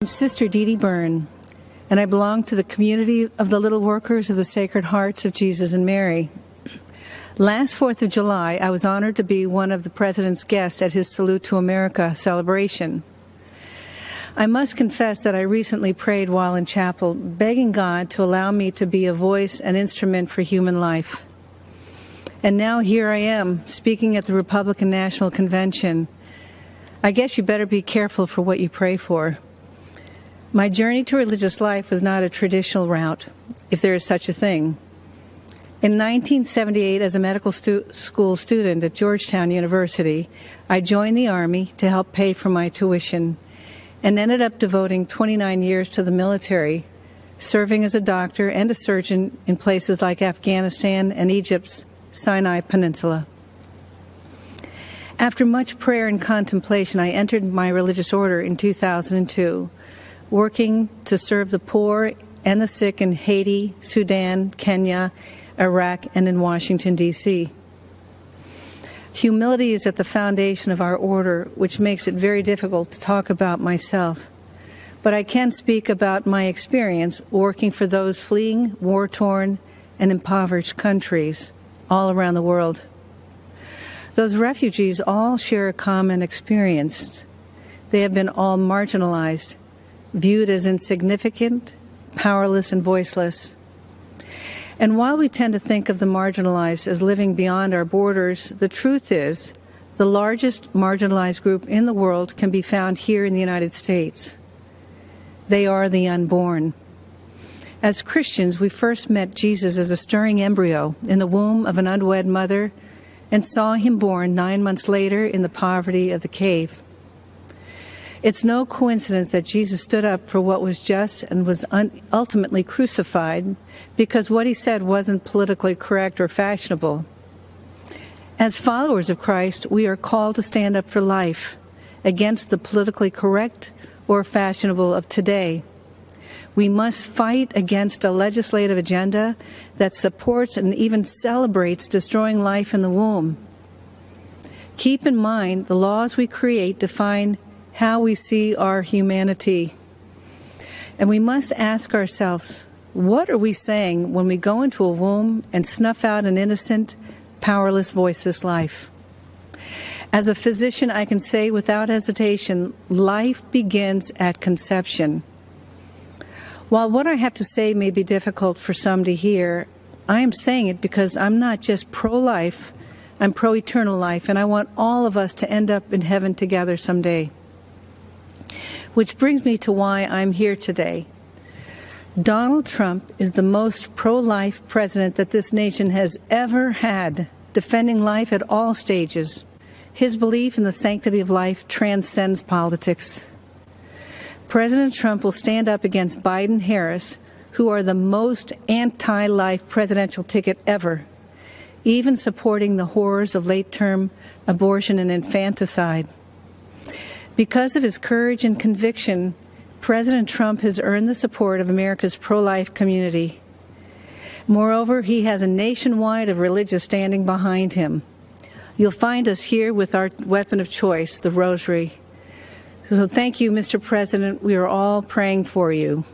I'm Sister Dee Dee Byrne, and I belong to the community of the Little Workers of the Sacred Hearts of Jesus and Mary. Last 4th of July, I was honored to be one of the President's guests at his Salute to America celebration. I must confess that I recently prayed while in chapel, begging God to allow me to be a voice and instrument for human life. And now here I am, speaking at the Republican National Convention. I guess you better be careful for what you pray for. My journey to religious life was not a traditional route, if there is such a thing. In 1978, as a medical school student at Georgetown University, I joined the Army to help pay for my tuition and ended up devoting 29 years to the military, serving as a doctor and a surgeon in places like Afghanistan and Egypt's Sinai Peninsula. After much prayer and contemplation, I entered my religious order in 2002, working to serve the poor and the sick in Haiti, Sudan, Kenya, Iraq, and in Washington, D.C. Humility is at the foundation of our order, which makes it very difficult to talk about myself. But I can speak about my experience working for those fleeing war-torn and impoverished countries all around the world. Those refugees all share a common experience. They have been all marginalized, viewed as insignificant, powerless, and voiceless. And while we tend to think of the marginalized as living beyond our borders, the truth is the largest marginalized group in the world can be found here in the United States. They are the unborn. As Christians, we first met Jesus as a stirring embryo in the womb of an unwed mother and saw him born 9 months later in the poverty of the cave. It's no coincidence that Jesus stood up for what was just and was ultimately crucified because what he said wasn't politically correct or fashionable. As followers of Christ, we are called to stand up for life against the politically correct or fashionable of today. We must fight against a legislative agenda that supports and even celebrates destroying life in the womb. Keep in mind, the laws we create define how we see our humanity. And we must ask ourselves, what are we saying when we go into a womb and snuff out an innocent, powerless, voiceless life? As a physician, I can say without hesitation, life begins at conception. While what I have to say may be difficult for some to hear, I am saying it because I'm not just pro-life, I'm pro-eternal life, and I want all of us to end up in heaven together someday. Which brings me to why I'm here today. Donald Trump is the most pro-life president that this nation has ever had, defending life at all stages. His belief in the sanctity of life transcends politics. President Trump will stand up against Biden-Harris, who are the most anti-life presidential ticket ever, even supporting the horrors of late-term abortion and infanticide. Because of his courage and conviction, President Trump has earned the support of America's pro-life community. Moreover, he has a nationwide of religious standing behind him. You'll find us here with our weapon of choice, the rosary. So thank you, Mr. President. We are all praying for you.